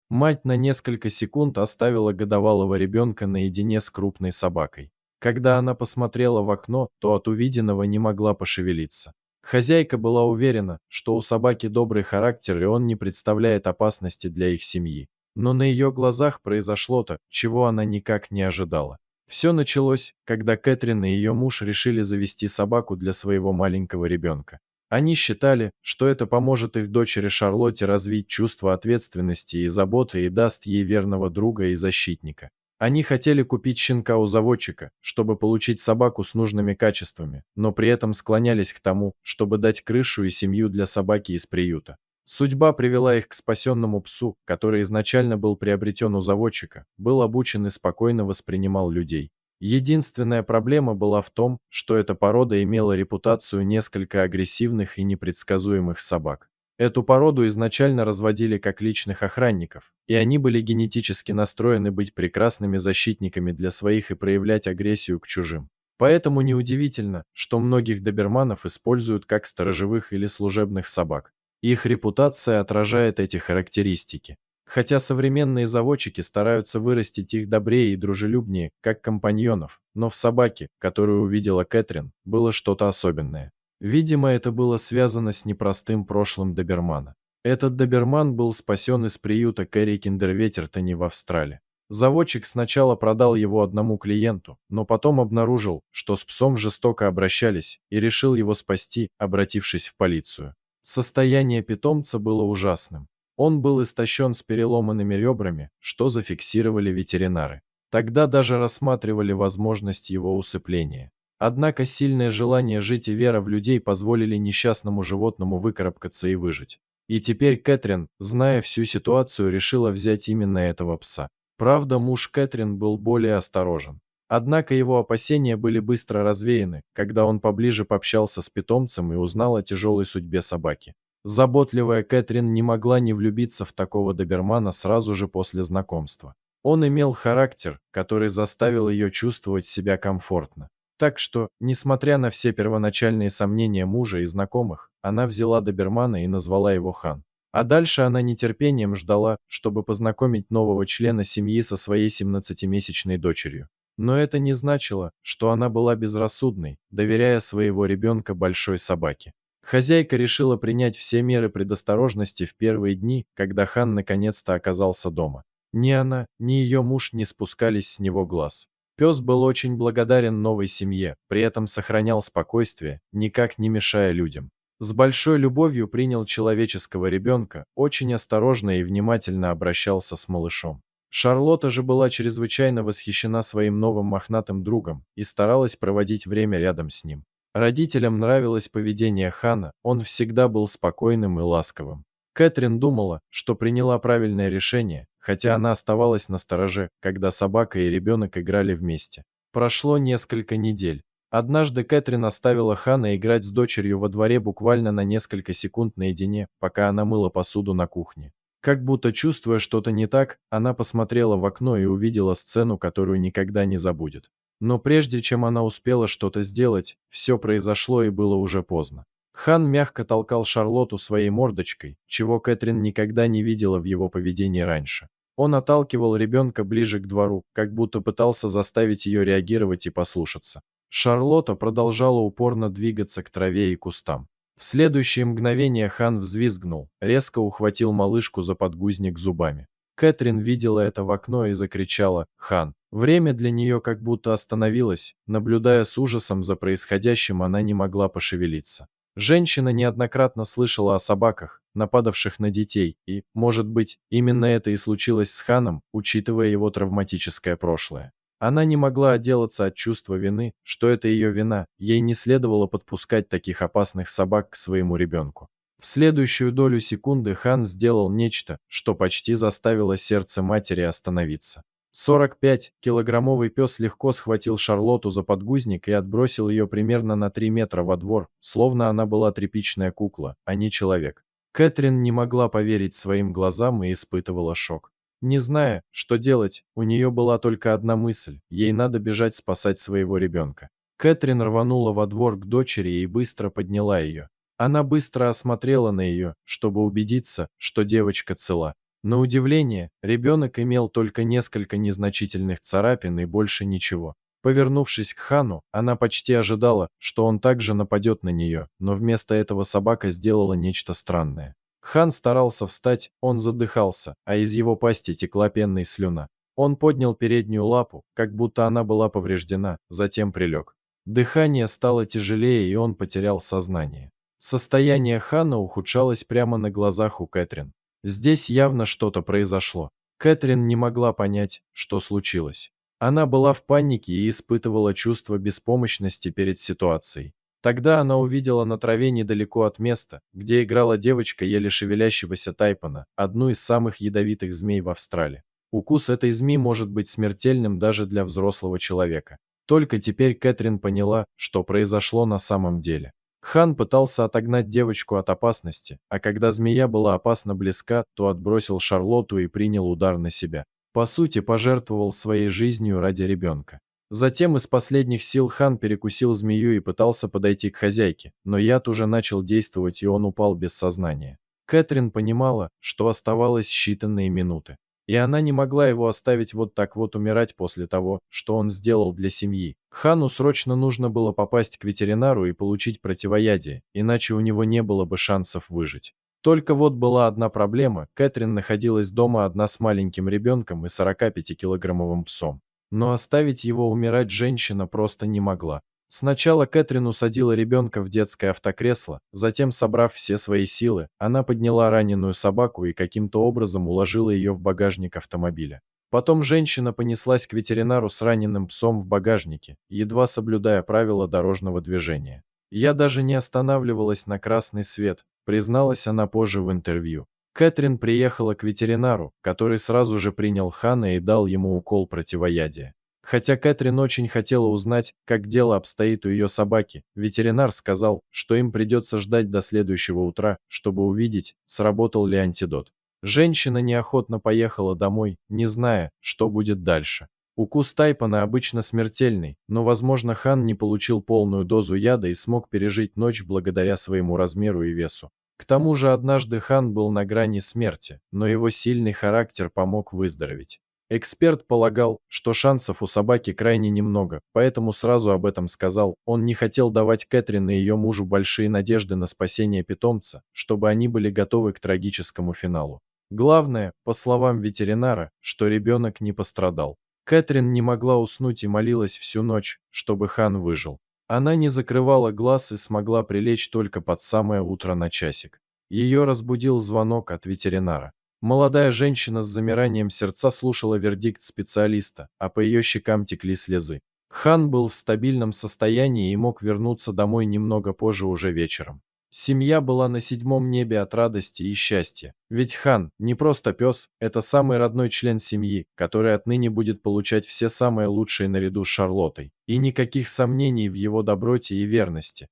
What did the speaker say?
Мать на несколько секунд оставила годовалого ребенка наедине с крупной собакой. Когда она посмотрела в окно, то от увиденного не могла пошевелиться. Хозяйка была уверена, что у собаки добрый характер и он не представляет опасности для их семьи. Но на ее глазах произошло то, чего она никак не ожидала. Все началось, когда Кэтрин и ее муж решили завести собаку для своего маленького ребенка. Они считали, что это поможет их дочери Шарлотте развить чувство ответственности и заботы и даст ей верного друга и защитника. Они хотели купить щенка у заводчика, чтобы получить собаку с нужными качествами, но при этом склонялись к тому, чтобы дать крышу и семью для собаки из приюта. Судьба привела их к спасенному псу, который изначально был приобретен у заводчика, был обучен и спокойно воспринимал людей. Единственная проблема была в том, что эта порода имела репутацию несколько агрессивных и непредсказуемых собак. Эту породу изначально разводили как личных охранников, и они были генетически настроены быть прекрасными защитниками для своих и проявлять агрессию к чужим. Поэтому неудивительно, что многих доберманов используют как сторожевых или служебных собак. Их репутация отражает эти характеристики. Хотя современные заводчики стараются вырастить их добрее и дружелюбнее, как компаньонов, но в собаке, которую увидела Кэтрин, было что-то особенное. Видимо, это было связано с непростым прошлым добермана. Этот доберман был спасен из приюта Кэрри Киндерветертони в Австралии. Заводчик сначала продал его одному клиенту, но потом обнаружил, что с псом жестоко обращались, и решил его спасти, обратившись в полицию. Состояние питомца было ужасным. Он был истощен с переломанными ребрами, что зафиксировали ветеринары. Тогда даже рассматривали возможность его усыпления. Однако сильное желание жить и вера в людей позволили несчастному животному выкарабкаться и выжить. И теперь Кэтрин, зная всю ситуацию, решила взять именно этого пса. Правда, муж Кэтрин был более осторожен. Однако его опасения были быстро развеяны, когда он поближе пообщался с питомцем и узнал о тяжелой судьбе собаки. Заботливая Кэтрин не могла не влюбиться в такого добермана сразу же после знакомства. Он имел характер, который заставил ее чувствовать себя комфортно. Так что, несмотря на все первоначальные сомнения мужа и знакомых, она взяла добермана и назвала его Хан. А дальше она нетерпением ждала, чтобы познакомить нового члена семьи со своей 17-месячной дочерью. Но это не значило, что она была безрассудной, доверяя своего ребенка большой собаке. Хозяйка решила принять все меры предосторожности в первые дни, когда Хан наконец-то оказался дома. Ни она, ни ее муж не спускались с него глаз. Пес был очень благодарен новой семье, при этом сохранял спокойствие, никак не мешая людям. С большой любовью принял человеческого ребенка, очень осторожно и внимательно обращался с малышом. Шарлотта же была чрезвычайно восхищена своим новым мохнатым другом и старалась проводить время рядом с ним. Родителям нравилось поведение Хана, он всегда был спокойным и ласковым. Кэтрин думала, что приняла правильное решение, хотя она оставалась настороже, когда собака и ребенок играли вместе. Прошло несколько недель. Однажды Кэтрин оставила Хана играть с дочерью во дворе буквально на несколько секунд наедине, пока она мыла посуду на кухне. Как будто чувствуя что-то не так, она посмотрела в окно и увидела сцену, которую никогда не забудет. Но прежде чем она успела что-то сделать, все произошло и было уже поздно. Хан мягко толкал Шарлотту своей мордочкой, чего Кэтрин никогда не видела в его поведении раньше. Он отталкивал ребенка ближе к двору, как будто пытался заставить ее реагировать и послушаться. Шарлотта продолжала упорно двигаться к траве и кустам. В следующее мгновение Хан взвизгнул, резко ухватил малышку за подгузник зубами. Кэтрин видела это в окно и закричала «Хан!». Время для нее как будто остановилось, наблюдая с ужасом за происходящим, она не могла пошевелиться. Женщина неоднократно слышала о собаках, нападавших на детей, и, может быть, именно это и случилось с Ханом, учитывая его травматическое прошлое. Она не могла отделаться от чувства вины, что это ее вина, ей не следовало подпускать таких опасных собак к своему ребенку. В следующую долю секунды Хан сделал нечто, что почти заставило сердце матери остановиться. 45-килограммовый пес легко схватил Шарлотту за подгузник и отбросил ее примерно на 3 метра во двор, словно она была тряпичная кукла, а не человек. Кэтрин не могла поверить своим глазам и испытывала шок. Не зная, что делать, у нее была только одна мысль – ей надо бежать спасать своего ребенка. Кэтрин рванула во двор к дочери и быстро подняла ее. Она быстро осмотрела на ее, чтобы убедиться, что девочка цела. На удивление, ребенок имел только несколько незначительных царапин и больше ничего. Повернувшись к Хану, она почти ожидала, что он также нападет на нее, но вместо этого собака сделала нечто странное. Хан старался встать, он задыхался, а из его пасти текла пенная слюна. Он поднял переднюю лапу, как будто она была повреждена, затем прилег. Дыхание стало тяжелее, и он потерял сознание. Состояние Хана ухудшалось прямо на глазах у Кэтрин. Здесь явно что-то произошло. Кэтрин не могла понять, что случилось. Она была в панике и испытывала чувство беспомощности перед ситуацией. Тогда она увидела на траве недалеко от места, где играла девочка еле шевелящегося тайпана, одну из самых ядовитых змей в Австралии. Укус этой змеи может быть смертельным даже для взрослого человека. Только теперь Кэтрин поняла, что произошло на самом деле. Хан пытался отогнать девочку от опасности, а когда змея была опасно близка, то отбросил Шарлотту и принял удар на себя. По сути, пожертвовал своей жизнью ради ребенка. Затем из последних сил Хан перекусил змею и пытался подойти к хозяйке, но яд уже начал действовать, и он упал без сознания. Кэтрин понимала, что оставалось считанные минуты. И она не могла его оставить вот так вот умирать после того, что он сделал для семьи. Хану срочно нужно было попасть к ветеринару и получить противоядие, иначе у него не было бы шансов выжить. Только вот была одна проблема: Кэтрин находилась дома одна с маленьким ребенком и 45-килограммовым псом. Но оставить его умирать женщина просто не могла. Сначала Кэтрин усадила ребенка в детское автокресло, затем, собрав все свои силы, она подняла раненую собаку и каким-то образом уложила ее в багажник автомобиля. Потом женщина понеслась к ветеринару с раненым псом в багажнике, едва соблюдая правила дорожного движения. «Я даже не останавливалась на красный свет», призналась она позже в интервью. Кэтрин приехала к ветеринару, который сразу же принял Хана и дал ему укол противоядия. Хотя Кэтрин очень хотела узнать, как дело обстоит у ее собаки, ветеринар сказал, что им придется ждать до следующего утра, чтобы увидеть, сработал ли антидот. Женщина неохотно поехала домой, не зная, что будет дальше. Укус тайпана обычно смертельный, но, возможно, Хан не получил полную дозу яда и смог пережить ночь благодаря своему размеру и весу. К тому же однажды Хан был на грани смерти, но его сильный характер помог выздороветь. Эксперт полагал, что шансов у собаки крайне немного, поэтому сразу об этом сказал. Он не хотел давать Кэтрин и ее мужу большие надежды на спасение питомца, чтобы они были готовы к трагическому финалу. Главное, по словам ветеринара, что ребенок не пострадал. Кэтрин не могла уснуть и молилась всю ночь, чтобы Хан выжил. Она не закрывала глаз и смогла прилечь только под самое утро на часик. Ее разбудил звонок от ветеринара. Молодая женщина с замиранием сердца слушала вердикт специалиста, а по ее щекам текли слезы. Хан был в стабильном состоянии и мог вернуться домой немного позже уже вечером. Семья была на седьмом небе от радости и счастья. Ведь Хан не просто пес, это самый родной член семьи, который отныне будет получать все самое лучшее наряду с Шарлоттой. И никаких сомнений в его доброте и верности.